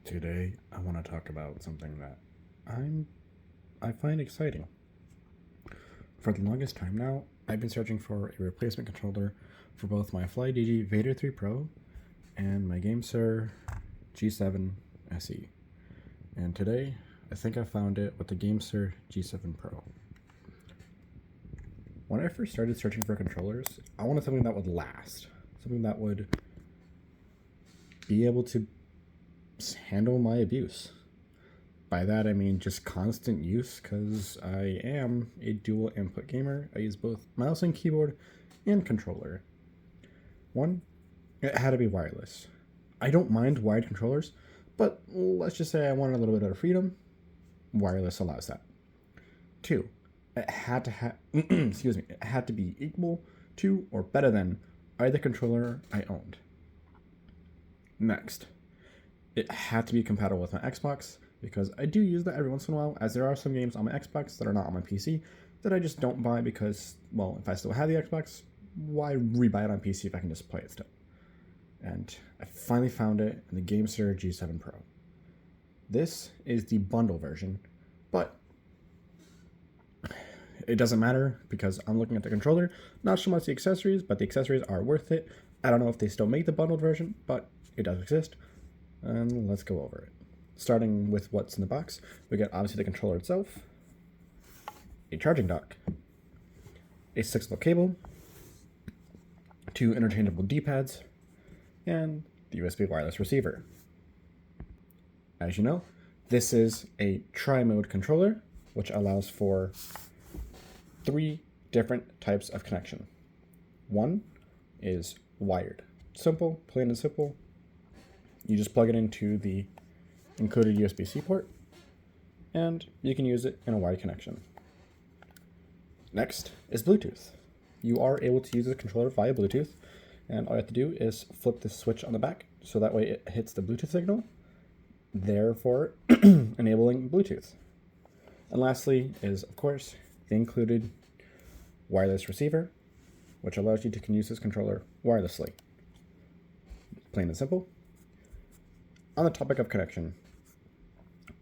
Today, I want to talk about something that I find exciting. For the longest time now, I've been searching for a replacement controller for both my FlyDigi Vader 3 Pro and my Gamesir G7 SE. And today, I think I found it with the Gamesir G7 Pro. When I first started searching for controllers, I wanted something that would last, something that would be able to handle my abuse. By that I mean just constant use, because I am a dual input gamer. I use both mouse and keyboard and controller. One, it had to be wireless. I don't mind wired controllers, but let's just say I wanted a little bit of freedom. Wireless allows that. Two, it had to it had to be equal to or better than either controller I owned. Next, it had to be compatible with my Xbox, because I do use that every once in a while, as there are some games on my Xbox that are not on my PC that I just don't buy because, well, if I still have the Xbox, why rebuy it on PC if I can just play it still? And I finally found it in the Gamesir G7 Pro. This is the bundle version, but it doesn't matter because I'm looking at the controller, not so much the accessories, but the accessories are worth it. I don't know if they still make the bundled version, but it does exist. And let's go over it. Starting with what's in the box, we get obviously the controller itself, a charging dock, a 6-volt cable, 2 interchangeable D-pads, and the USB wireless receiver. As you know, this is a tri-mode controller, which allows for 3 different types of connection. One is wired. Simple, plain and simple. You just plug it into the included USB-C port, and you can use it in a wired connection. Next is Bluetooth. You are able to use the controller via Bluetooth, and all you have to do is flip the switch on the back, so that way it hits the Bluetooth signal, therefore enabling Bluetooth. And lastly is, of course, the included wireless receiver, which allows you to use this controller wirelessly. Plain and simple. On the topic of connection,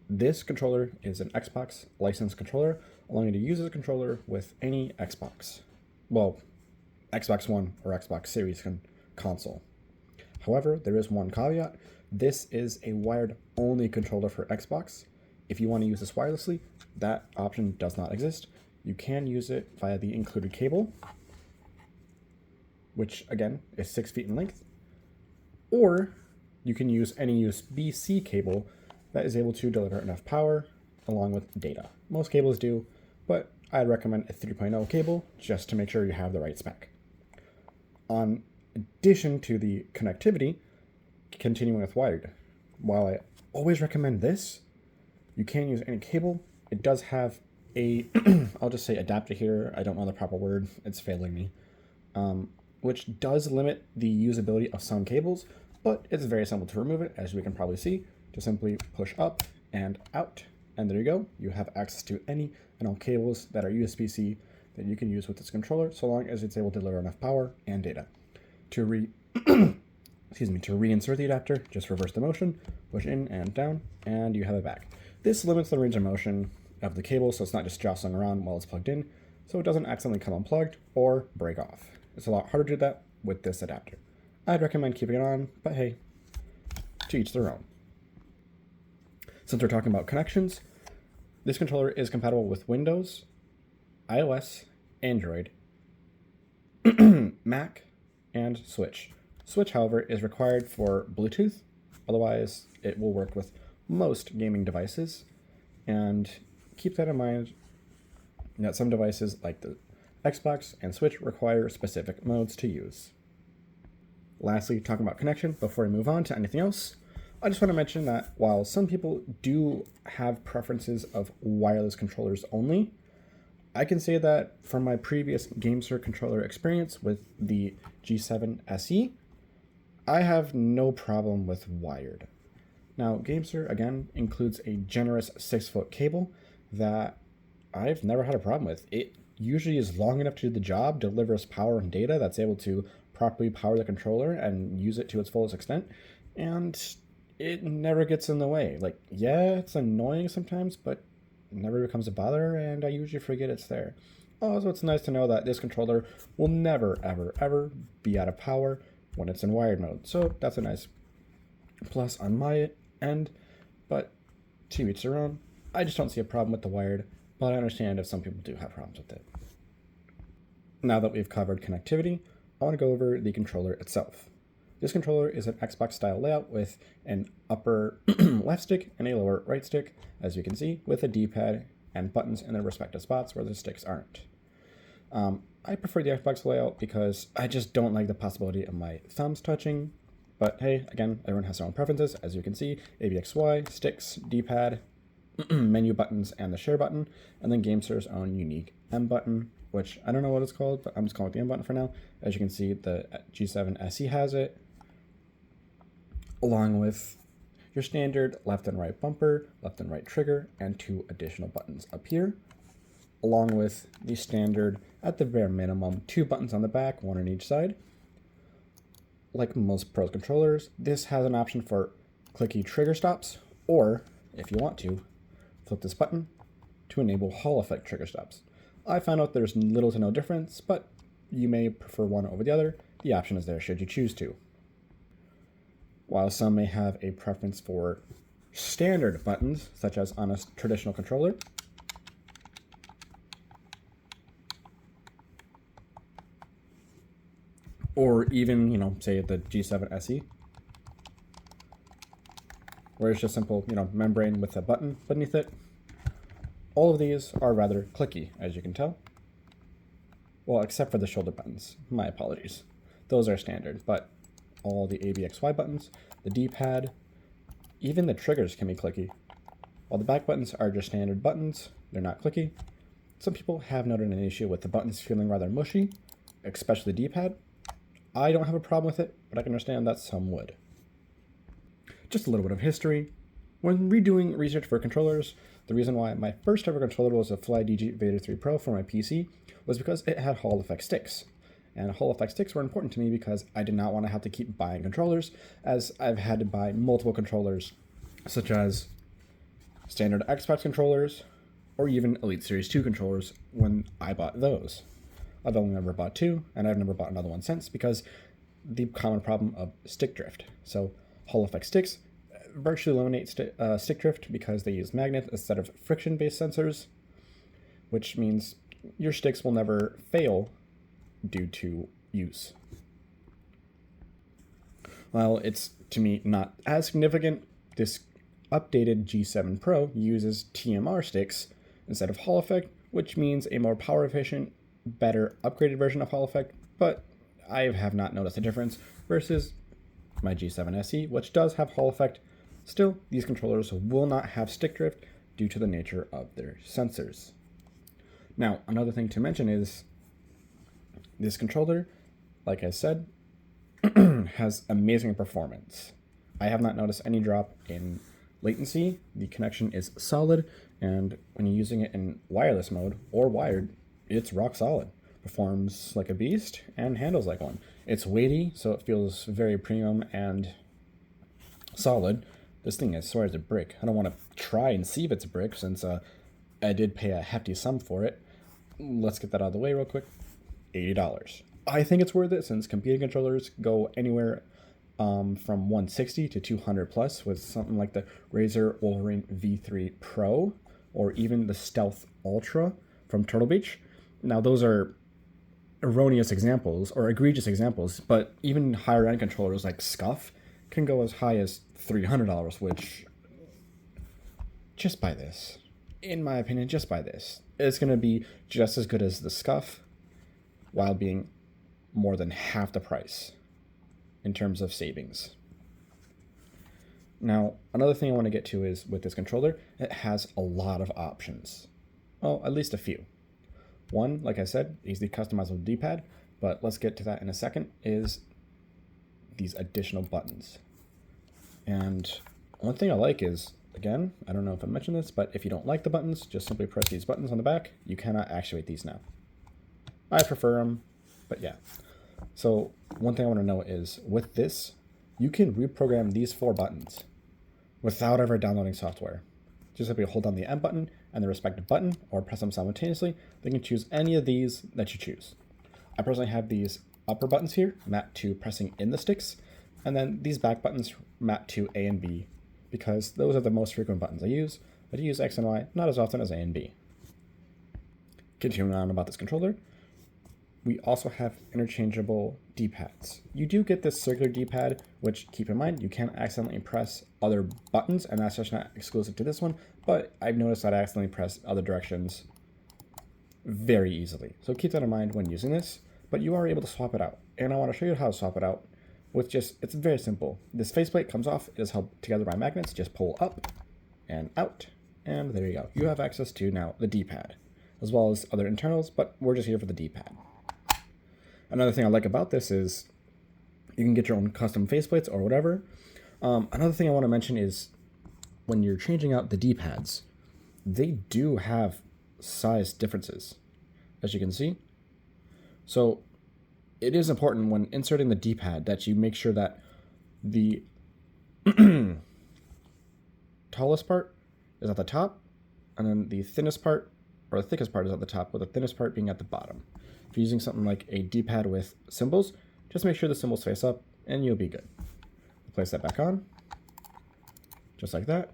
this controller is an Xbox licensed controller, allowing you to use this controller with any Xbox. Well, Xbox One or Xbox Series console. However, there is one caveat. This is a wired-only controller for Xbox. If you want to use this wirelessly, that option does not exist. You can use it via the included cable, which again is 6 feet in length, or you can use any USB-C cable that is able to deliver enough power along with data. Most cables do, but I'd recommend a 3.0 cable just to make sure you have the right spec. On addition to the connectivity, continuing with wired. While I always recommend this, you can use any cable. It does have a, I'll just say adapter here. I don't know the proper word. It's failing me. Which does limit the usability of some cables, but it's very simple to remove it, as we can probably see. To simply push up and out, and there you go. You have access to any and all cables that are USB-C that you can use with this controller, so long as it's able to deliver enough power and data. To reinsert the adapter, just reverse the motion, push in and down, and you have it back. This limits the range of motion of the cable, so it's not just jostling around while it's plugged in, so it doesn't accidentally come unplugged or break off. It's a lot harder to do that with this adapter. I'd recommend keeping it on, but hey, to each their own. Since we're talking about connections, this controller is compatible with Windows, iOS, Android, Mac, and Switch. Switch, however, is required for Bluetooth. Otherwise, it will work with most gaming devices. And keep that in mind that some devices like the Xbox and Switch require specific modes to use. Lastly, talking about connection, before we move on to anything else, I just want to mention that while some people do have preferences of wireless controllers only, I can say that from my previous Gamesir controller experience with the G7 SE, I have no problem with wired. Now, Gamesir, again, includes a generous 6-foot cable that I've never had a problem with. It usually is long enough to do the job, delivers power and data that's able to properly power the controller and use it to its fullest extent, and it never gets in the way. Like, yeah, it's annoying sometimes, but it never becomes a bother, and I usually forget it's there. Also, it's nice to know that this controller will never, ever, ever be out of power when it's in wired mode. So that's a nice plus on my end, but to each their own. I just don't see a problem with the wired, but I understand if some people do have problems with it. Now that we've covered connectivity, I want to go over the controller itself. This controller is an Xbox style layout with an upper left stick and a lower right stick, as you can see, with a D-pad and buttons in their respective spots where the sticks aren't. I prefer the Xbox layout because I just don't like the possibility of my thumbs touching. But hey, again, everyone has their own preferences. As you can see, ABXY, sticks, D-pad, menu buttons, and the share button, and then Gamesir's own unique M button, which I don't know what it's called, but I'm just calling it the M button for now. As you can see, the G7 SE has it, along with your standard left and right bumper, left and right trigger, and 2 additional buttons up here, along with the standard, at the bare minimum, 2 buttons on the back, 1 on each side. Like most Pro controllers, this has an option for clicky trigger stops, or, if you want to, flip this button to enable Hall effect trigger stops. I found out there's little to no difference, but you may prefer one over the other. The option is there should you choose to. While some may have a preference for standard buttons, such as on a traditional controller, or even, say the G7 SE, where it's just simple, membrane with a button beneath it. All of these are rather clicky, as you can tell. Well, except for the shoulder buttons. My apologies. Those are standard, but all the ABXY buttons, the D-pad, even the triggers can be clicky. While the back buttons are just standard buttons, they're not clicky. Some people have noted an issue with the buttons feeling rather mushy, especially the D-pad. I don't have a problem with it, but I can understand that some would. Just a little bit of history. When redoing research for controllers, the reason why my first ever controller was a FlyDG Vader 3 Pro for my PC was because it had Hall effect sticks. And Hall effect sticks were important to me because I did not want to have to keep buying controllers, as I've had to buy multiple controllers, such as standard Xbox controllers, or even Elite Series 2 controllers when I bought those. I've only ever bought 2, and I've never bought another one since because the common problem of stick drift. So Hall effect sticks virtually eliminate stick drift because they use magnets instead of friction-based sensors, which means your sticks will never fail due to use. While it's, to me, not as significant, this updated G7 Pro uses TMR sticks instead of Hall effect, which means a more power efficient, better upgraded version of Hall effect, but I have not noticed a difference versus my G7 SE, which does have Hall effect. Still, these controllers will not have stick drift due to the nature of their sensors. Now, another thing to mention is this controller, like I said, has amazing performance. I have not noticed any drop in latency. The connection is solid, and when you're using it in wireless mode or wired, it's rock solid. Performs like a beast and handles like one. It's weighty, so it feels very premium and solid. This thing, I swear, is a brick. I don't want to try and see if it's a brick since I did pay a hefty sum for it. Let's get that out of the way real quick. $80. I think it's worth it since competing controllers go anywhere from $160 to $200 plus with something like the Razer Wolverine V3 Pro or even the Stealth Ultra from Turtle Beach. Now, those are erroneous examples or egregious examples, but even higher end controllers like Scuff can go as high as $300, which, just buy this. In my opinion, just buy this. It's going to be just as good as the Scuff while being more than half the price in terms of savings. Now, another thing I want to get to is with this controller, it has a lot of options. Well, at least a few. One, like I said, easily customizable D-pad, but let's get to that in a second, is these additional buttons. And one thing I like is, again, I don't know if I mentioned this, but if you don't like the buttons, just simply press these buttons on the back. You cannot actuate these now. I prefer them, but yeah. So one thing I want to know is, with this, you can reprogram these 4 buttons. without ever downloading software. Just simply hold down the M button and the respective button, or press them simultaneously. Then you can choose any of these that you choose. I personally have these upper buttons here mapped to pressing in the sticks, and then these back buttons mapped to A and B, because those are the most frequent buttons I use. I do use X and Y not as often as A and B. Continuing on about this controller, we also have interchangeable D-pads. You do get this circular D-pad, which, keep in mind, you can accidentally press other buttons, and that's just not exclusive to this one, but I've noticed that I accidentally press other directions very easily. So keep that in mind when using this, but you are able to swap it out. And I want to show you how to swap it out with it's very simple. This faceplate comes off, it is held together by magnets, just pull up and out, and there you go. You have access to now the D-pad, as well as other internals, but we're just here for the D-pad. Another thing I like about this is you can get your own custom faceplates or whatever. Another thing I want to mention is when you're changing out the D-pads, they do have size differences, as you can see. So it is important when inserting the D-pad that you make sure that the tallest part is at the top, and then the thinnest part, or the thickest part, is at the top, with the thinnest part being at the bottom. If you're using something like a D-pad with symbols, just make sure the symbols face up and you'll be good. Place that back on, just like that.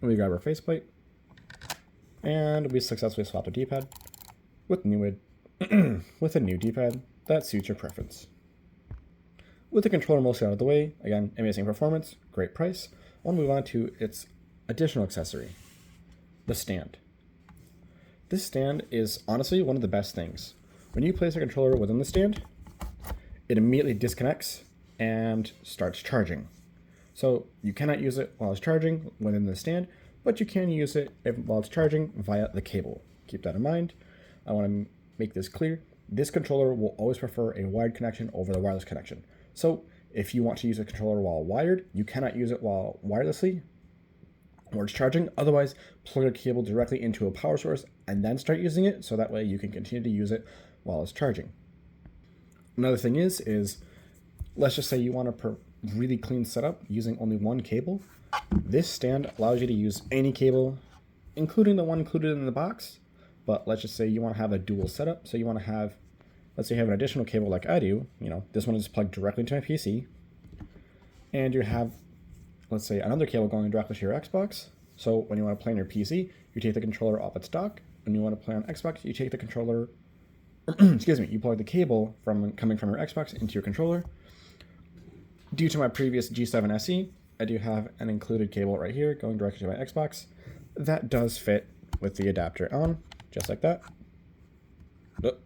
And we grab our faceplate, and we successfully swapped a D-pad with with a new D-pad that suits your preference. With the controller mostly out of the way, again, amazing performance, great price. I'll move on to its additional accessory, the stand. This stand is honestly one of the best things. When you place a controller within the stand, it immediately disconnects and starts charging. So you cannot use it while it's charging within the stand, but you can use it while it's charging via the cable. Keep that in mind. I want to make this clear. This controller will always prefer a wired connection over the wireless connection. So if you want to use a controller while wired, you cannot use it while wirelessly or it's charging. Otherwise, plug your cable directly into a power source and then start using it, so that way you can continue to use it while it's charging. Another thing is let's just say you want a really clean setup using only one cable. This stand allows you to use any cable, including the one included in the box. But let's just say you want to have a dual setup. So you want to have, let's say you have an additional cable like I do. This one is plugged directly into my PC. And you have, let's say, another cable going directly to your Xbox. So when you want to play on your PC, you take the controller off its dock. When you want to play on Xbox, you take the controller, excuse me, you plug the cable coming from your Xbox into your controller. Due to my previous G7 SE, I do have an included cable right here going directly to my Xbox. That does fit with the adapter on, just like that. Oh,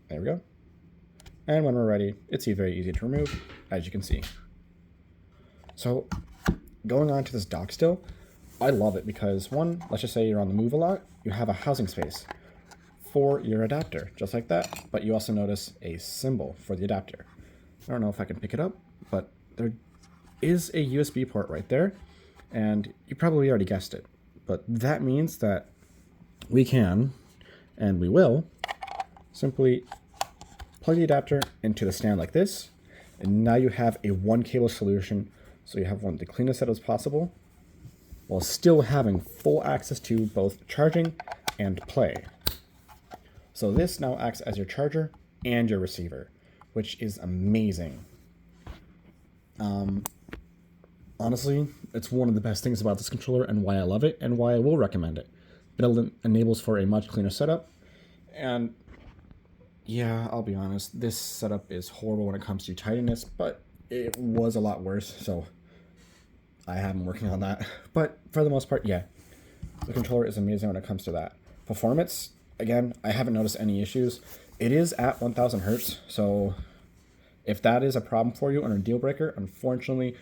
there we go. And when we're ready, it's very easy to remove, as you can see. So going on to this dock still, I love it because one, let's just say you're on the move a lot, you have a housing space for your adapter, just like that. But you also notice a symbol for the adapter. I don't know if I can pick it up, but there is a USB port right there, and you probably already guessed it. But that means that we can, and we will, simply plug the adapter into the stand like this, and now you have a one cable solution, so you have the cleanest setup as possible, while still having full access to both charging and play. So this now acts as your charger and your receiver, which is amazing. Honestly, it's one of the best things about this controller and why I love it and why I will recommend it. It enables for a much cleaner setup, and yeah, I'll be honest, this setup is horrible when it comes to tidiness, but it was a lot worse, so I have been working on that. But for the most part, yeah, the controller is amazing when it comes to that. Performance, again, I haven't noticed any issues. It is at 1000 hertz, so if that is a problem for you and a deal breaker, unfortunately,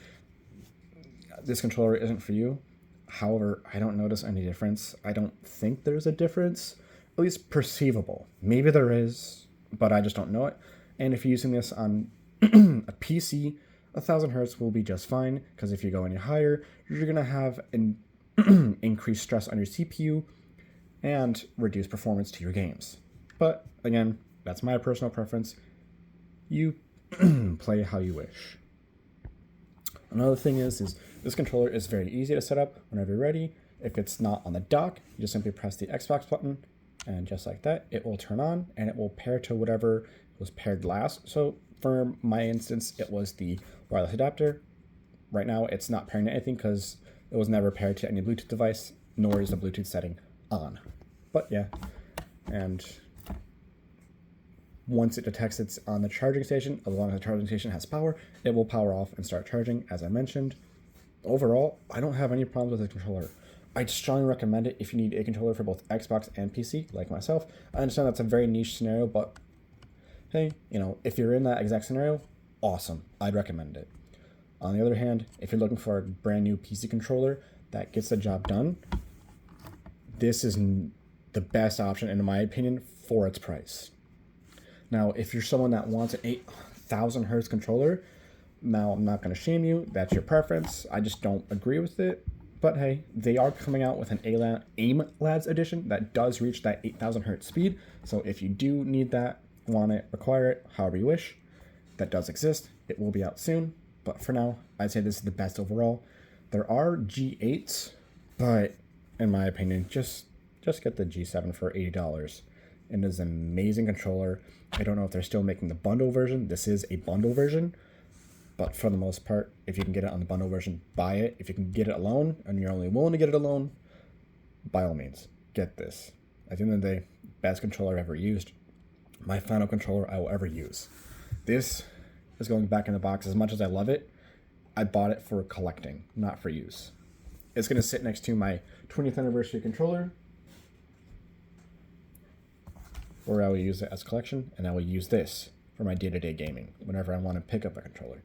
this controller isn't for you. However, I don't notice any difference. I don't think there's a difference, at least perceivable. Maybe there is, but I just don't know it. And if you're using this on a PC, 1000 hertz will be just fine, because if you go any higher, you're going to have an increased stress on your CPU and reduce performance to your games. But again, that's my personal preference. You play how you wish. Another thing is this controller is very easy to set up whenever you're ready. If it's not on the dock, you just simply press the Xbox button, and just like that, it will turn on and it will pair to whatever was paired last. So for my instance, it was the wireless adapter. Right now, it's not pairing to anything because it was never paired to any Bluetooth device, nor is the Bluetooth setting on. But yeah, and once it detects it's on the charging station, as long as the charging station has power, it will power off and start charging, as I mentioned. Overall, I don't have any problems with the controller. I'd strongly recommend it if you need a controller for both Xbox and PC, like myself. I understand that's a very niche scenario, but hey, if you're in that exact scenario, awesome. I'd recommend it. On the other hand, if you're looking for a brand new PC controller that gets the job done, this is the best option, in my opinion, for its price. Now, if you're someone that wants an 8,000 hertz controller, now I'm not going to shame you. That's your preference. I just don't agree with it. But hey, they are coming out with an AIM Labs edition that does reach that 8,000 hertz speed. So if you do need that, want it, require it, however you wish, that does exist. It will be out soon. But for now, I'd say this is the best overall. There are G8s, but in my opinion, just get the G7 for $80. It is an amazing controller. I don't know if they're still making the bundle version. This is a bundle version. But for the most part, if you can get it on the bundle version, buy it. If you can get it alone, and you're only willing to get it alone, by all means, get this. At the end of the day, best controller I've ever used. My final controller I will ever use. This is going back in the box. As much as I love it, I bought it for collecting, not for use. It's going to sit next to my 20th anniversary controller, where I will use it as collection, and I will use this for my day-to-day gaming whenever I want to pick up a controller.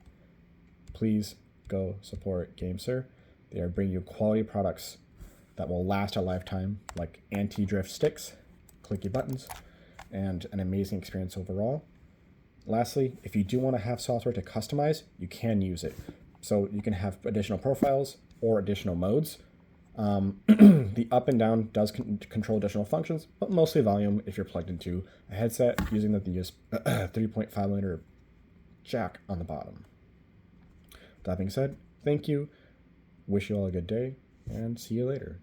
Please go support Gamesir. They are bringing you quality products that will last a lifetime, like anti-drift sticks, clicky buttons, and an amazing experience overall. Lastly, if you do want to have software to customize, you can use it. So you can have additional profiles or additional modes. The up and down does control additional functions, but mostly volume if you're plugged into a headset using the 3.5mm jack on the bottom. That being said, thank you, wish you all a good day, and see you later.